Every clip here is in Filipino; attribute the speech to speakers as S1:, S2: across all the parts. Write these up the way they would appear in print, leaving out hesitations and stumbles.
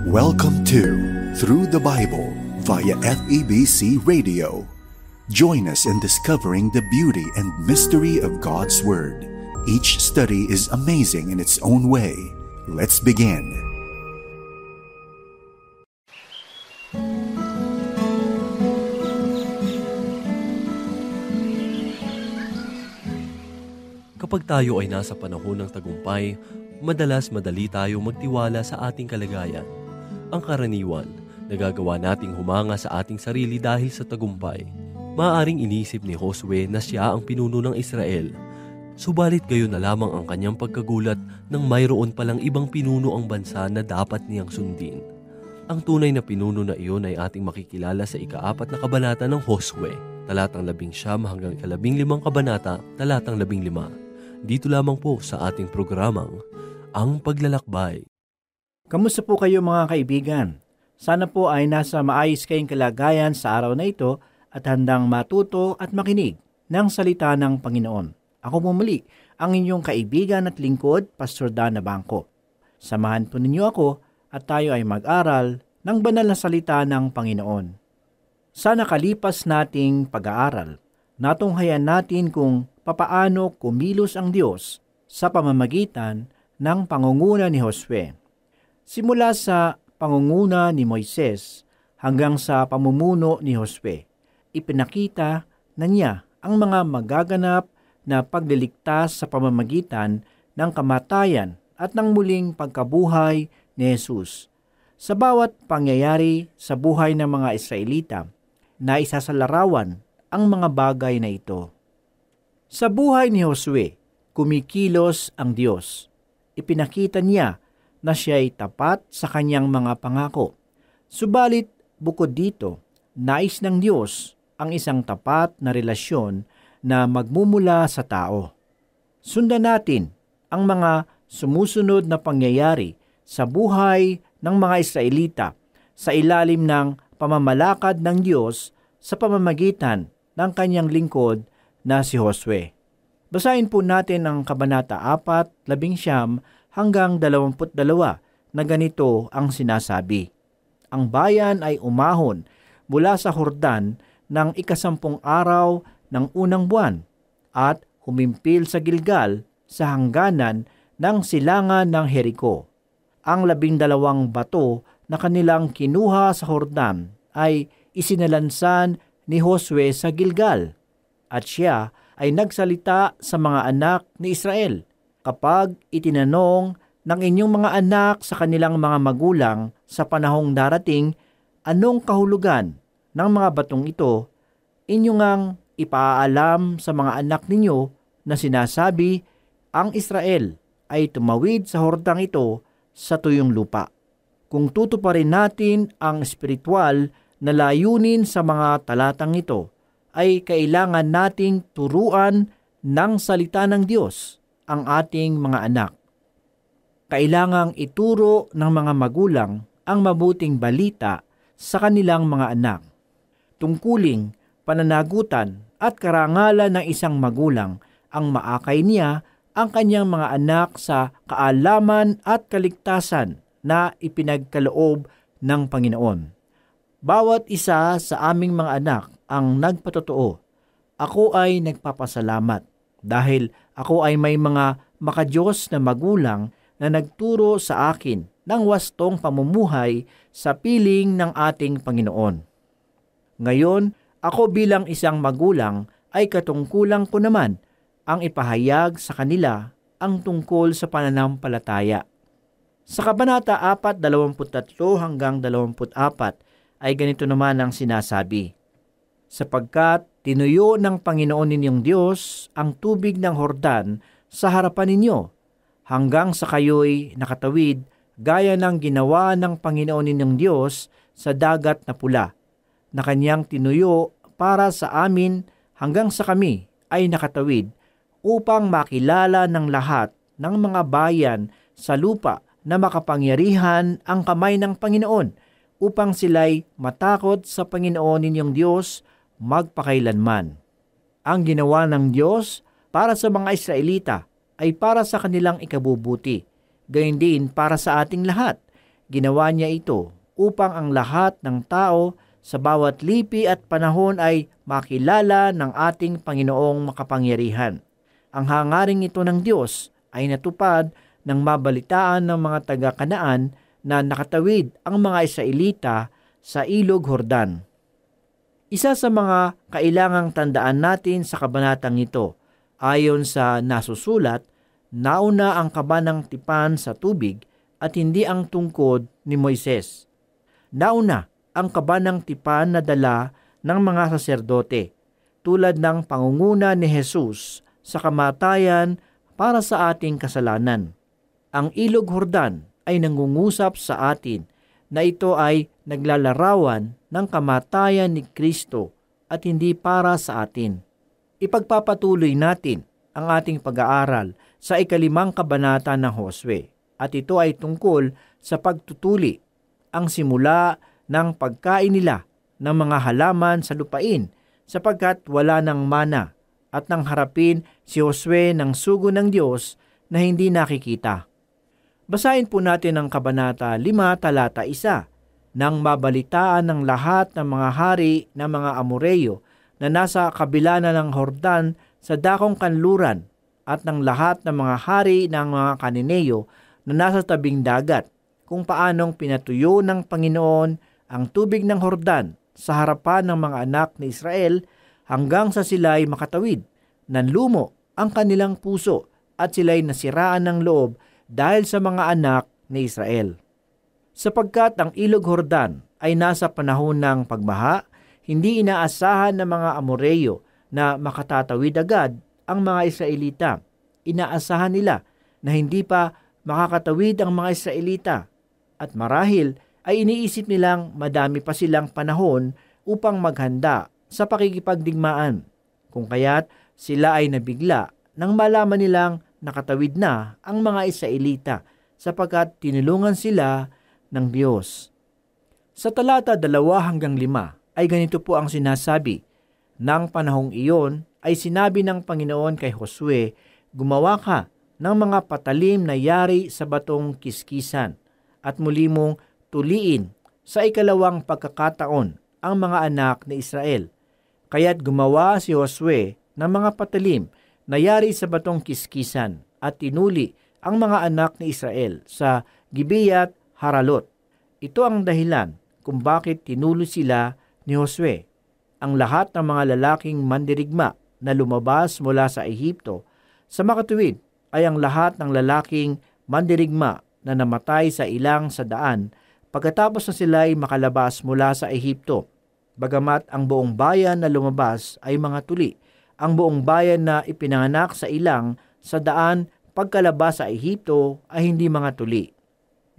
S1: Welcome to Through the Bible via FEBC Radio. Join us in discovering the beauty and mystery of God's Word. Each study is amazing in its own way. Let's begin.
S2: Kapag tayo ay nasa panahon ng tagumpay, madalas madali tayo magtiwala sa ating kalagayan. Ang karaniwan, nagagawa nating humanga sa ating sarili dahil sa tagumpay. Maaaring inisip ni Josue na siya ang pinuno ng Israel. Subalit gayon na lamang ang kanyang pagkagulat nang mayroon palang ibang pinuno ang bansa na dapat niyang sundin. Ang tunay na pinuno na iyon ay ating makikilala sa ika-4 na kabanata ng Josue, talatang 19 hanggang 15 kabanata, talatang 15. Dito lamang po sa ating programang Ang Paglalakbay.
S3: Kamusta po kayo mga kaibigan? Sana po ay nasa maayos kayong kalagayan sa araw na ito at handang matuto at makinig ng salita ng Panginoon. Ako muli, ang inyong kaibigan at lingkod, Pastor Dan Nabangco. Samahan po ninyo ako at tayo ay mag-aral ng banal na salita ng Panginoon. Sa nakalipas nating pag-aaral, natunghayan natin kung papaano kumilos ang Diyos sa pamamagitan ng pangunguna ni Josue. Simula sa pangunguna ni Moises hanggang sa pamumuno ni Josue, ipinakita na niya ang mga magaganap na pagliligtas sa pamamagitan ng kamatayan at ng muling pagkabuhay ni Jesus. Sa bawat pangyayari sa buhay ng mga Israelita, na isasalarawan ang mga bagay na ito. Sa buhay ni Josue, kumikilos ang Diyos. Ipinakita niya na siya ay tapat sa kanyang mga pangako. Subalit, bukod dito, nais ng Diyos ang isang tapat na relasyon na magmumula sa tao. Sundan natin ang mga sumusunod na pangyayari sa buhay ng mga Israelita sa ilalim ng pamamalakad ng Diyos sa pamamagitan ng kanyang lingkod na si Josue. Basahin po natin ang Kabanata 4, 11 hanggang 22 na ganito ang sinasabi. Ang bayan ay umahon mula sa Jordan ng 10 araw ng unang buwan at humimpil sa Gilgal sa hangganan ng silangan ng Jericho. Ang 12 bato na kanilang kinuha sa Jordan ay isinalansan ni Josue sa Gilgal at siya ay nagsalita sa mga anak ni Israel. Kapag itinanong ng inyong mga anak sa kanilang mga magulang sa panahong darating, anong kahulugan ng mga batong ito, inyong ang ipaalam sa mga anak ninyo na sinasabi, ang Israel ay tumawid sa hordang ito sa tuyong lupa. Kung tutuparin natin ang espiritual na layunin sa mga talatang ito, ay kailangan nating turuan ng salita ng Diyos ang ating mga anak. Kailangang ituro ng mga magulang ang mabuting balita sa kanilang mga anak. Tungkuling, pananagutan at karangalan ng isang magulang ang maakay niya ang kanyang mga anak sa kaalaman at kaligtasan na ipinagkaloob ng Panginoon. Bawat isa sa aming mga anak ang nagpatotoo. Ako ay nagpapasalamat dahil ako ay may mga makadiyos na magulang na nagturo sa akin ng wastong pamumuhay sa piling ng ating Panginoon. Ngayon, ako bilang isang magulang ay katungkulan ko naman ang ipahayag sa kanila ang tungkol sa pananampalataya. Sa Kabanata 4, 23 hanggang 24 ay ganito naman ang sinasabi. Sapagkat tinuyo ng Panginoon ninyong Diyos ang tubig ng Jordan sa harapan ninyo, hanggang sa kayo'y nakatawid gaya ng ginawa ng Panginoon ninyong Diyos sa dagat na pula, na kanyang tinuyo para sa amin hanggang sa kami ay nakatawid, upang makilala ng lahat ng mga bayan sa lupa na makapangyarihan ang kamay ng Panginoon, upang sila'y matakot sa Panginoon ninyong Diyos magpakailanman. Ang ginawa ng Diyos para sa mga Israelita ay para sa kanilang ikabubuti, gayon din para sa ating lahat. ginawa niya ito upang ang lahat ng tao sa bawat lipi at panahon ay makilala ng ating Panginoong makapangyarihan. Ang hangaring ito ng Diyos ay natupad nang mabalitaan ng mga taga-Kanaan na nakatawid ang mga Israelita sa Ilog Jordan. Isa sa mga kailangang tandaan natin sa kabanatang ito, ayon sa nasusulat, nauna ang kaba ng tipan sa tubig at hindi ang tungkod ni Moises. Nauna ang kaba ng tipan na dala ng mga saserdote, tulad ng pangunguna ni Jesus sa kamatayan para sa ating kasalanan. Ang Ilog Jordan ay nangungusap sa atin na ito ay naglalarawan ng kamatayan ni Kristo at hindi para sa atin. Ipagpapatuloy natin ang ating pag-aaral sa 5 kabanata ng Josue at ito ay tungkol sa pagtutuli, ang simula ng pagkain nila ng mga halaman sa lupain sapagkat wala ng mana at nang harapin si Josue ng sugo ng Diyos na hindi nakikita. Basahin po natin ang Kabanata 5, talata 1. Nang mabalitaan ng lahat ng mga hari ng mga Amoreyo na nasa kabila na ng Jordan sa dakong kanluran at ng lahat ng mga hari ng mga Kanineyo na nasa tabing dagat, kung paanong pinatuyo ng Panginoon ang tubig ng Jordan sa harapan ng mga anak ni Israel hanggang sa sila'y makatawid, nanlumo ang kanilang puso at sila'y nasiraan ng loob dahil sa mga anak ni Israel. Sapagkat ang Ilog Jordan ay nasa panahon ng pagbaha, hindi inaasahan ng mga Amoreyo na makatatawid agad ang mga Israelita. Inaasahan nila na hindi pa makakatawid ang mga Israelita at marahil ay iniisip nilang madami pa silang panahon upang maghanda sa pakikipagdigmaan. Kung kaya't sila ay nabigla nang malaman nilang nakatawid na ang mga Israelita sapagkat tinulungan sila ng Diyos. Sa talata 2-5 ay ganito po ang sinasabi. Nang panahong iyon ay sinabi ng Panginoon kay Josue, gumawa ka ng mga patalim na yari sa batong kiskisan at muli mong tuliin sa 2 pagkakataon ang mga anak ni Israel. Kaya't gumawa si Josue ng mga patalim na yari sa batong kiskisan at tinuli ang mga anak ni Israel sa Gibeat Haralot. Ito ang dahilan kung bakit tinulo sila ni Josue. Ang lahat ng mga lalaking mandirigma na lumabas mula sa Ehipto sa makatuwid ay ang lahat ng lalaking mandirigma na namatay sa ilang sa daan pagkatapos na sila ay makalabas mula sa Ehipto. Bagamat ang buong bayan na lumabas ay mga tuli, ang buong bayan na ipinanganak sa ilang sa daan pagkalabas sa Ehipto ay hindi mga tuli.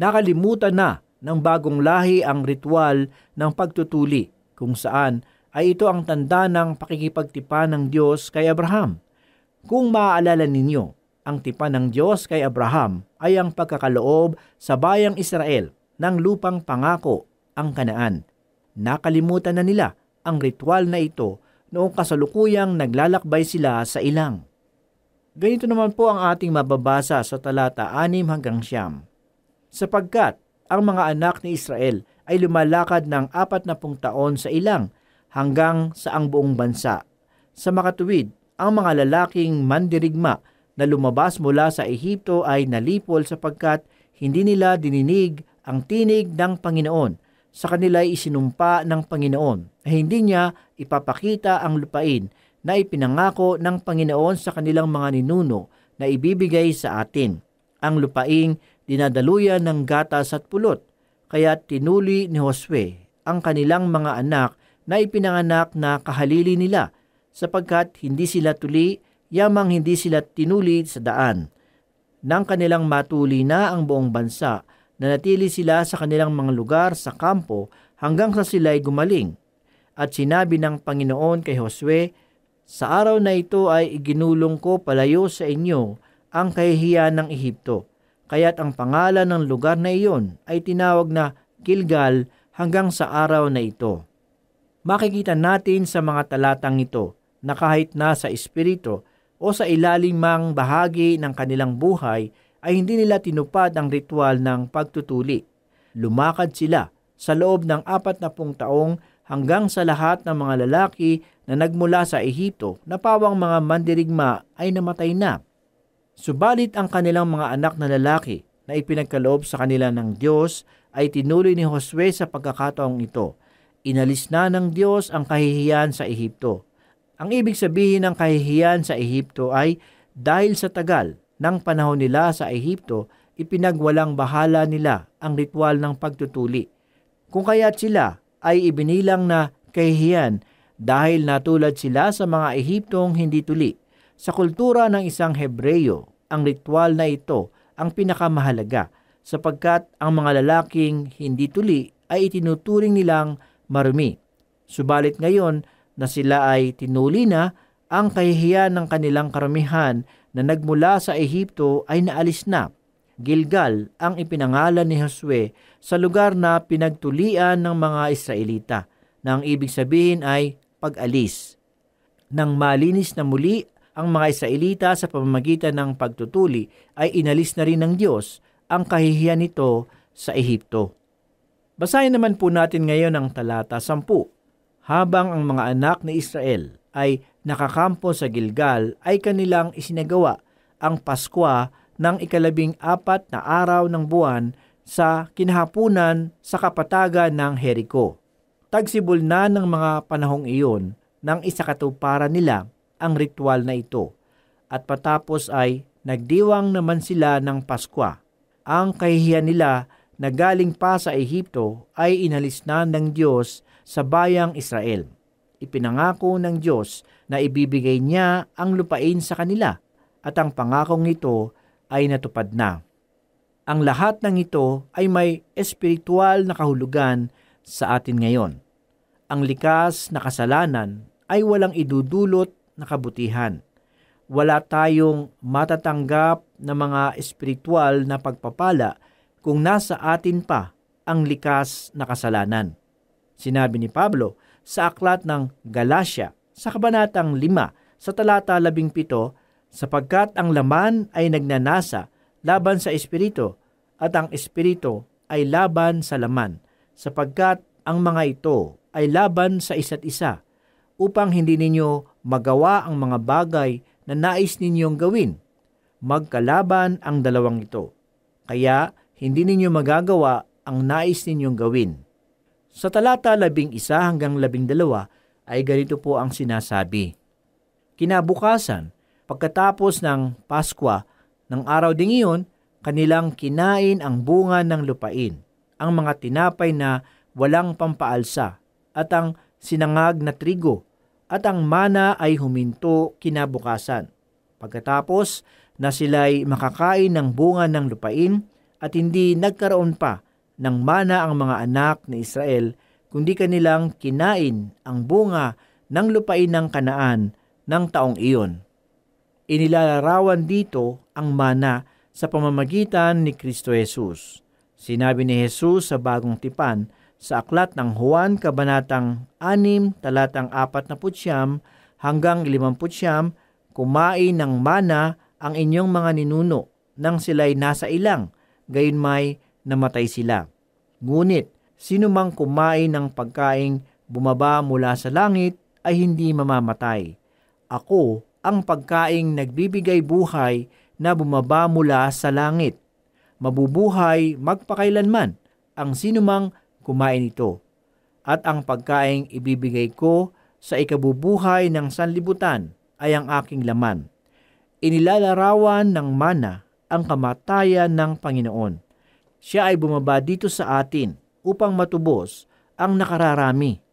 S3: Nakalimutan na ng bagong lahi ang ritual ng pagtutuli, kung saan ay ito ang tanda ng pakikipagtipan ng Diyos kay Abraham. Kung maaalala ninyo, ang tipan ng Diyos kay Abraham ay ang pagkakaloob sa bayang Israel ng lupang pangako, ang Kanaan. Nakalimutan na nila ang ritual na ito noong kasalukuyang naglalakbay sila sa ilang. Ganito naman po ang ating mababasa sa talata 6-9. Sapagkat ang mga anak ni Israel ay lumalakad ng 40 taon sa ilang hanggang sa ang buong bansa. Sa makatuwid, ang mga lalaking mandirigma na lumabas mula sa Ehipto ay nalipol sapagkat hindi nila dininig ang tinig ng Panginoon. Sa kanila ay isinumpa ng Panginoon na hindi niya ipapakita ang lupain na ipinangako ng Panginoon sa kanilang mga ninuno na ibibigay sa atin. Ang lupaing dinadaluyan ng gatas at pulot, kaya tinuli ni Josue ang kanilang mga anak na ipinanganak na kahalili nila, sapagkat hindi sila tuli, yamang hindi sila tinuli sa daan. Nang kanilang matuli na ang buong bansa, nanatili sila sa kanilang mga lugar sa kampo hanggang sa sila'y gumaling. At sinabi ng Panginoon kay Josue, sa araw na ito ay iginulong ko palayo sa inyo ang kahihiyan ng Ehipto. Kaya't ang pangalan ng lugar na iyon ay tinawag na Gilgal hanggang sa araw na ito. Makikita natin sa mga talatang ito na kahit nasa espiritu o sa ilalim mang bahagi ng kanilang buhay ay hindi nila tinupad ang ritual ng pagtutuli. lumakad sila sa loob ng 40 taong hanggang sa lahat ng mga lalaki na nagmula sa Ehipto na pawang mga mandirigma ay namatay na. Subalit ang kanilang mga anak na lalaki na ipinagkaloob sa kanila ng Diyos ay tinuloy ni Josue sa pagkakataong ito. Inalis na ng Diyos ang kahihiyan sa Ehipto. Ang ibig sabihin ng kahihiyan sa Ehipto ay dahil sa tagal ng panahon nila sa Ehipto, ipinagwalang bahala nila ang ritual ng pagtutuli. Kung kaya't sila ay ibinilang na kahihiyan dahil natulad sila sa mga Ehiptong hindi tuli. Sa kultura ng isang Hebreyo, ang ritual na ito ang pinakamahalaga sapagkat ang mga lalaking hindi tuli ay itinuturing nilang marumi. Subalit ngayon na sila ay tinuli na, ang kahihiyan ng kanilang karamihan na nagmula sa Ehipto ay naalis na. Gilgal ang ipinangalan ni Josue sa lugar na pinagtulian ng mga Israelita, na ang ibig sabihin ay pag-alis. Nang malinis na muli ang mga Israelita sa pamamagitan ng pagtutuli, ay inalis na rin ng Diyos ang kahihiyan nito sa Ehipto. Basahin naman po natin ngayon ang talata 10. Habang ang mga anak ni Israel ay nakakampo sa Gilgal, ay kanilang isinagawa ang Paskwa ng 14 na araw ng buwan sa kinahapunan sa kapatagan ng Jericho. Tagsibol na ng mga panahong iyon nang isakatuparan nila ang ritual na ito, at patapos ay nagdiwang naman sila ng Paskwa. Ang kahihiyan nila na galing pa sa Ehipto ay inalis na ng Diyos sa bayang Israel. Ipinangako ng Diyos na ibibigay niya ang lupain sa kanila, at ang pangakong ito ay natupad na. Ang lahat ng ito ay may espiritual na kahulugan sa atin ngayon. Ang likas na kasalanan ay walang idudulot na kabutihan. Wala tayong matatanggap na mga espiritual na pagpapala kung nasa atin pa ang likas na kasalanan. Sinabi ni Pablo sa aklat ng Galatia sa kabanatang 5 sa talata 17, sapagkat ang laman ay nagnanasa laban sa espiritu, at ang espiritu ay laban sa laman, sapagkat ang mga ito ay laban sa isa't isa, upang hindi ninyo magawa ang mga bagay na nais ninyong gawin. Magkalaban ang dalawang ito, kaya hindi ninyo magagawa ang nais ninyong gawin. Sa talata 11 hanggang 12 ay ganito po ang sinasabi. Kinabukasan, pagkatapos ng Paskwa, ng araw ding iyon, kanilang kinain ang bunga ng lupain, ang mga tinapay na walang pampaalsa, at ang sinangag na trigo, at ang mana ay huminto kinabukasan. Pagkatapos na sila'y makakain ng bunga ng lupain, at hindi nagkaroon pa ng mana ang mga anak ni Israel, kundi kanilang kinain ang bunga ng lupain ng Kanaan ng taong iyon. Inilalarawan dito ang mana sa pamamagitan ni Kristo Jesus. Sinabi ni Jesus sa Bagong Tipan sa aklat ng Juan kabanatang 6 talatang 49 hanggang 50, kumain ng mana ang inyong mga ninuno nang sila'y nasa ilang, gayon may namatay sila. Ngunit sino mang kumain ng pagkaing bumaba mula sa langit ay hindi mamamatay. Ako ang pagkaing nagbibigay buhay na bumaba mula sa langit. Mabubuhay magpakailanman ang sinumang kumain ito. At ang pagkaing ibibigay ko sa ikabubuhay ng sanlibutan ay ang aking laman. Inilalarawan ng mana ang kamatayan ng Panginoon. Siya ay bumaba dito sa atin upang matubos ang nakararami.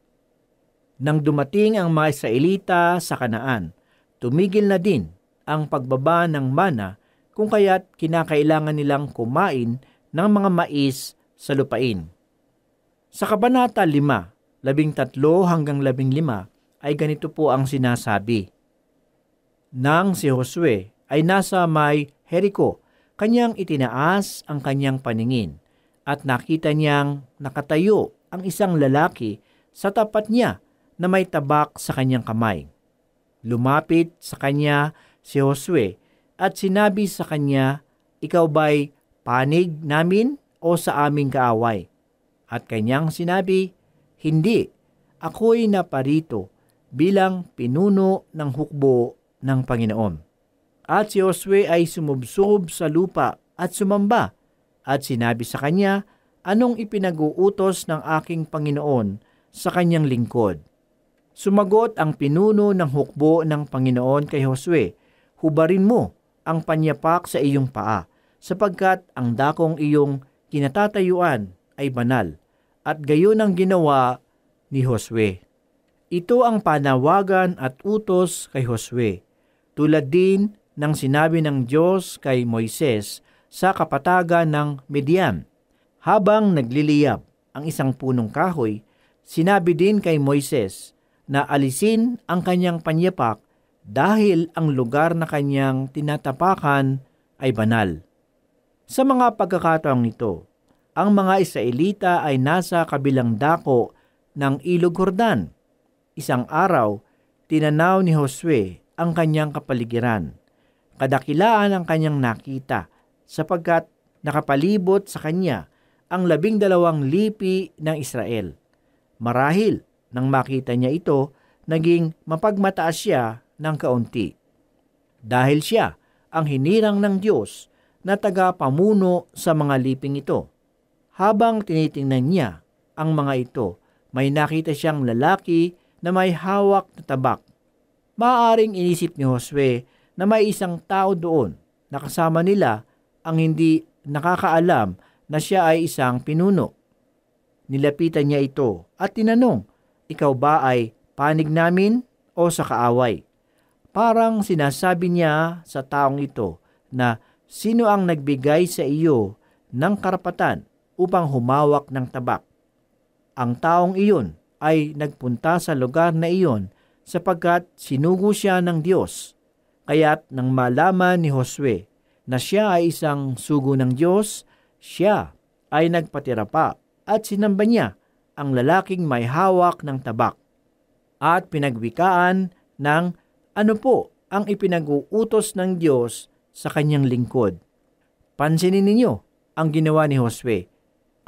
S3: Nang dumating ang mga Israelita sa Kanaan, tumigil na din ang pagbaba ng mana, kung kaya't kinakailangan nilang kumain ng mga mais sa lupain. Sa Kabanata 5, 13 hanggang 15 ay ganito po ang sinasabi. Nang si Josue ay nasa may Jericho, kanyang itinaas ang kanyang paningin, at nakita niyang nakatayo ang isang lalaki sa tapat niya na may tabak sa kanyang kamay. Lumapit sa kanya si Josue at sinabi sa kanya, "Ikaw ba'y panig namin o sa aming kaaway?" At kanyang sinabi, "Hindi, ako'y naparito bilang pinuno ng hukbo ng Panginoon." At si Josue ay sumubsob sa lupa at sumamba at sinabi sa kanya, "Anong ipinag-uutos ng aking Panginoon sa kanyang lingkod?" Sumagot ang pinuno ng hukbo ng Panginoon kay Josue, "Hubarin mo ang panyapak sa iyong paa, sapagkat ang dakong iyong kinatatayuan ay banal." At gayon ang ginawa ni Josue. Ito ang panawagan at utos kay Josue, tulad din ng sinabi ng Diyos kay Moises sa kapatagan ng Midian. Habang nagliliyab ang isang punong kahoy, sinabi din kay Moises na alisin ang kanyang panyapak dahil ang lugar na kanyang tinatapakan ay banal. Sa mga pagkakataong ito, ang mga Israelita ay nasa kabilang dako ng Ilog Jordan. Isang araw, tinanaw ni Josue ang kanyang kapaligiran. Kadakilaan ang kanyang nakita sapagkat nakapalibot sa kanya ang 12 lipi ng Israel. Marahil, nang makita niya ito, naging mapagmataas siya ng kaunti. Dahil siya ang hinirang ng Diyos na tagapamuno sa mga liping ito. Habang tinitingnan niya ang mga ito, may nakita siyang lalaki na may hawak na tabak. Maaaring inisip ni Josue na may isang tao doon na kasama nila ang hindi nakakaalam na siya ay isang pinuno. Nilapitan niya ito at tinanong, "Ikaw ba ay panig namin o sa kaaway?" Parang sinasabi niya sa taong ito na sino ang nagbigay sa iyo ng karapatan upang humawak ng tabak. Ang taong iyon ay nagpunta sa lugar na iyon sapagkat sinugo siya ng Diyos. Kaya't nang malaman ni Josue na siya ay isang sugo ng Diyos, siya ay nagpatira pa at sinamba niya ang lalaking may hawak ng tabak. At pinagwikaan ng ano po ang ipinag-uutos ng Diyos sa kanyang lingkod. Pansinin ninyo ang ginawa ni Josue.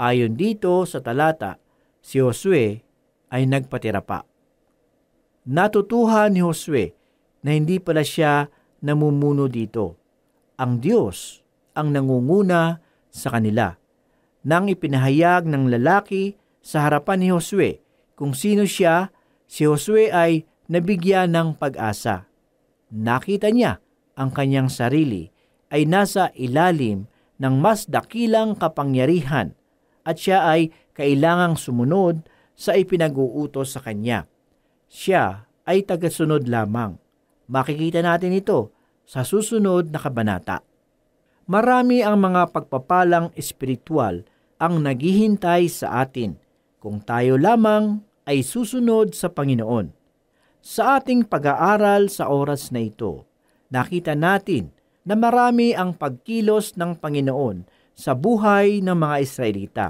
S3: Ayon dito sa talata, si Josue ay nagpatira pa. Natutuhan ni Josue na hindi pala siya namumuno dito. Ang Diyos ang nangunguna sa kanila. Nang ipinahayag ng lalaki sa harapan ni Josue kung sino siya, si Josue ay nabigyan ng pag-asa. Nakita niya ang kanyang sarili ay nasa ilalim ng mas dakilang kapangyarihan at siya ay kailangang sumunod sa ipinag-uutos sa kanya. Siya ay tagasunod lamang. Makikita natin ito sa susunod na kabanata. Marami ang mga pagpapalang espiritual ang naghihintay sa atin kung tayo lamang ay susunod sa Panginoon. Sa ating pag-aaral sa oras na ito, nakita natin na marami ang pagkilos ng Panginoon sa buhay ng mga Israelita.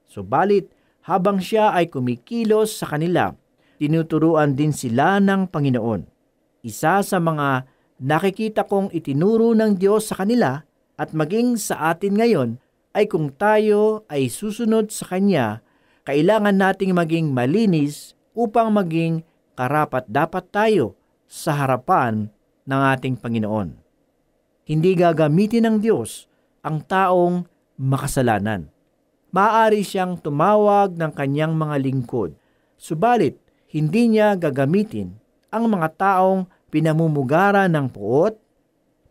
S3: Subalit, habang siya ay kumikilos sa kanila, tinuturuan din sila ng Panginoon. Isa sa mga nakikita kong itinuro ng Diyos sa kanila at maging sa atin ngayon ay kung tayo ay susunod sa Kanya, kailangan nating maging malinis upang maging karapat-dapat tayo sa harapan ng ating Panginoon. Hindi gagamitin ng Diyos ang taong makasalanan. Maaari siyang tumawag ng kanyang mga lingkod, subalit hindi niya gagamitin ang mga taong pinamumugara ng puot,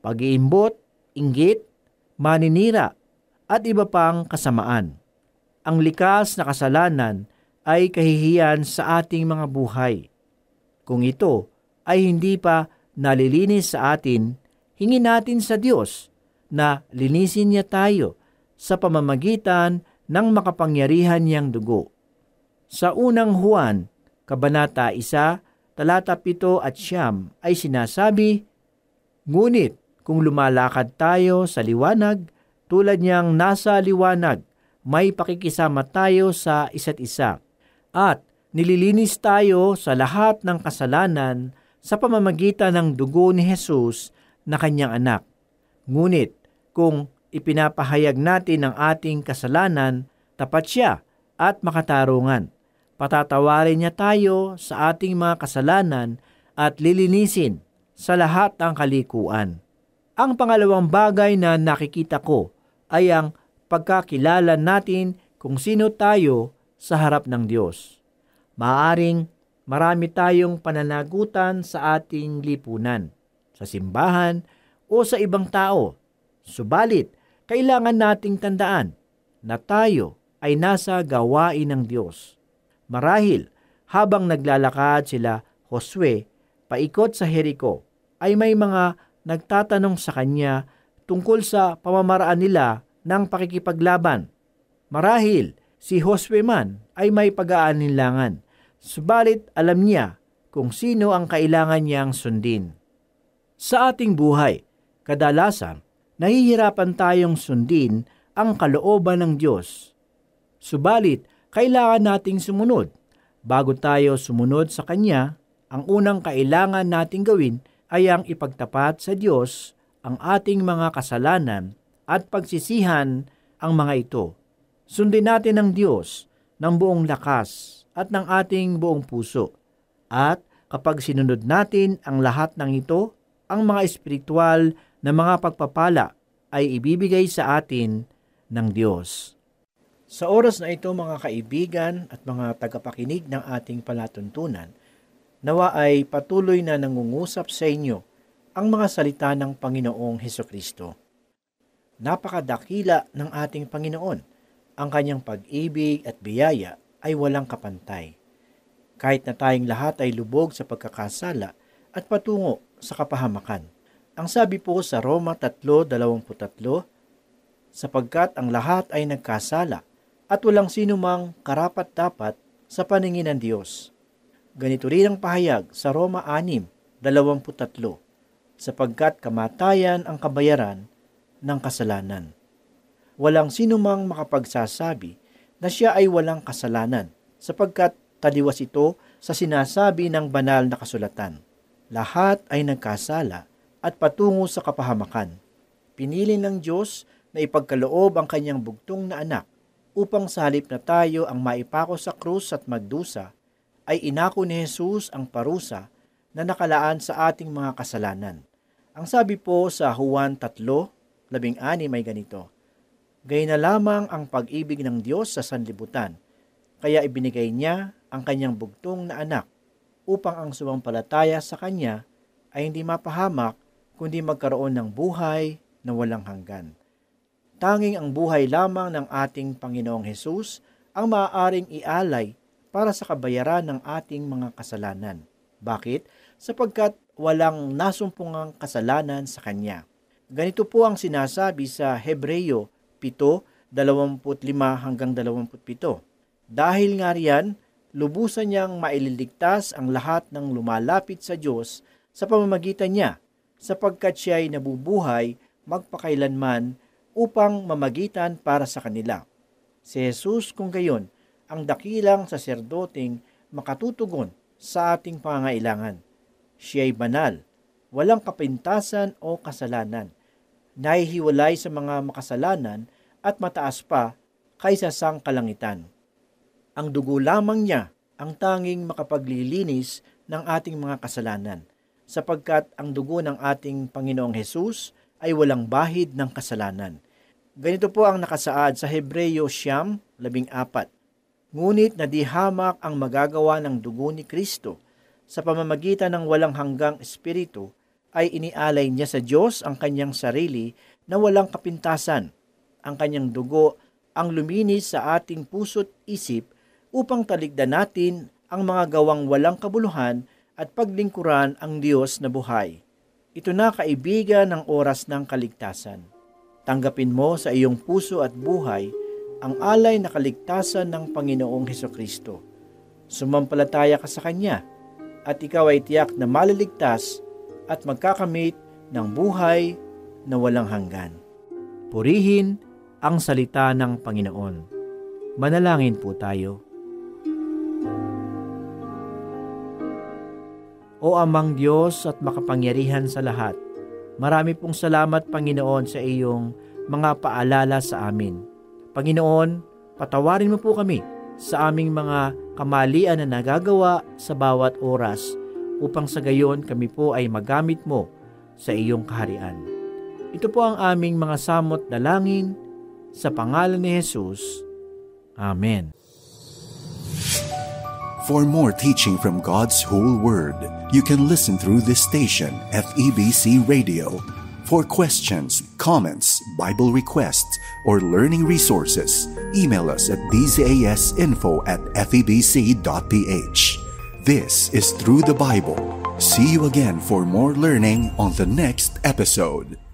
S3: pag-iimbot, inggit, maninira, at iba pang kasamaan. Ang likas na kasalanan ay kahihiyan sa ating mga buhay. Kung ito ay hindi pa nalilinis sa atin, hingin natin sa Diyos na linisin niya tayo sa pamamagitan ng makapangyarihan niyang dugo. Sa unang Juan, Kabanata 1, talata 7 at 9 ay sinasabi, "Ngunit kung lumalakad tayo sa liwanag, tulad niyang nasa liwanag, may pakikisama tayo sa isa't isa, at nililinis tayo sa lahat ng kasalanan sa pamamagitan ng dugo ni Jesus na kanyang anak. Ngunit kung ipinapahayag natin ang ating kasalanan, tapat siya at makatarungan. Patatawarin niya tayo sa ating mga kasalanan at lilinisin sa lahat ng kalikuan. Ang pangalawang bagay na nakikita ko ay ang pagkakilala natin kung sino tayo sa harap ng Diyos. Maaring marami tayong pananagutan sa ating lipunan, sa simbahan o sa ibang tao. Subalit, kailangan nating tandaan na tayo ay nasa gawain ng Diyos. Marahil, habang naglalakad sila Josue paikot sa Jericho, ay may mga nagtatanong sa kanya tungkol sa pamamaraan nila ng pakikipaglaban. Marahil, si Josue man ay may pag-aalinlangan, subalit alam niya kung sino ang kailangan niyang sundin. Sa ating buhay, kadalasan, nahihirapan tayong sundin ang kalooban ng Diyos. Subalit, kailangan nating sumunod. Bago tayo sumunod sa Kanya, ang unang kailangan nating gawin ay ang ipagtapat sa Diyos ang ating mga kasalanan at pagsisihan ang mga ito. Sundin natin ang Diyos ng buong lakas at ng ating buong puso. At kapag sinunod natin ang lahat ng ito, ang mga espiritual na mga pagpapala ay ibibigay sa atin ng Diyos. Sa oras na ito mga kaibigan at mga tagapakinig ng ating palatuntunan, nawa ay patuloy na nangungusap sa inyo ang mga salita ng Panginoong Hesukristo. Napakadakila ng ating Panginoon. Ang kanyang pag-ibig at biyaya ay walang kapantay. Kahit na tayong lahat ay lubog sa pagkakasala at patungo sa kapahamakan. Ang sabi po sa Roma 3:23, sapagkat ang lahat ay nagkasala at walang sino mang karapat-dapat sa paningin ng Diyos. Ganito rin ang pahayag sa Roma 6:23, sapagkat kamatayan ang kabayaran ng kasalanan. Walang sino mang makapagsasabi na siya ay walang kasalanan, sapagkat taliwas ito sa sinasabi ng banal na kasulatan. Lahat ay nagkasala at patungo sa kapahamakan. Pinili ng Diyos na ipagkaloob ang kanyang bugtong na anak upang sa halip na tayo ang maipako sa krus at magdusa, ay inako ni Jesus ang parusa na nakalaan sa ating mga kasalanan. Ang sabi po sa Juan 3:16 may ganito, Gayun na lamang ang pag-ibig ng Diyos sa sanlibutan, kaya ibinigay niya ang kanyang bugtong na anak upang ang sumampalataya sa kanya ay hindi mapahamak kundi magkaroon ng buhay na walang hanggan. Tanging ang buhay lamang ng ating Panginoong Hesus ang maaaring ialay para sa kabayaran ng ating mga kasalanan. Bakit? Sapagkat walang nasumpungang kasalanan sa Kanya. Ganito po ang sinasabi sa Hebreo 7:25-27. Dahil nga riyan, lubusan niyang maililigtas ang lahat ng lumalapit sa Diyos sa pamamagitan niya, sapagkat siya ay nabubuhay magpakailanman upang mamagitan para sa kanila. Si Jesus kung gayon, ang dakilang saserdoting makatutugon sa ating pangangailangan. Siya ay banal, walang kapintasan o kasalanan, nahihiwalay sa mga makasalanan at mataas pa kaysa sang kalangitan. Ang dugo lamang niya ang tanging makapaglilinis ng ating mga kasalanan, sapagkat ang dugo ng ating Panginoong Hesus ay walang bahid ng kasalanan. Ganito po ang nakasaad sa Hebreo 9:14. Ngunit nadihamak ang magagawa ng dugo ni Kristo sa pamamagitan ng walang hanggang espiritu, ay inialay niya sa Diyos ang kanyang sarili na walang kapintasan. Ang kanyang dugo ang luminis sa ating puso't isip upang taligdan natin ang mga gawang walang kabuluhan at paglingkuran ang Diyos na buhay. Ito na kaibigan ng oras ng kaligtasan. Tanggapin mo sa iyong puso at buhay ang alay na kaligtasan ng Panginoong Hesukristo. Sumampalataya ka sa Kanya at ikaw ay tiyak na maliligtas at magkakamit ng buhay na walang hanggan. Purihin ang salita ng Panginoon. Manalangin po tayo. O Amang Diyos at makapangyarihan sa lahat, marami pong salamat, Panginoon, sa iyong mga paalala sa amin. Panginoon, patawarin mo po kami sa aming mga kamalian na nagagawa sa bawat oras, upang sa gayon kami po ay magamit mo sa iyong kaharian. Ito po ang aming mga samot dalangin sa pangalan ni Jesus. Amen.
S1: For more teaching from God's whole Word, you can listen through this station, FEBC Radio. For questions, comments, Bible requests, or learning resources, email us at bzasinfo@febc.ph. This is Through the Bible. See you again for more learning on the next episode.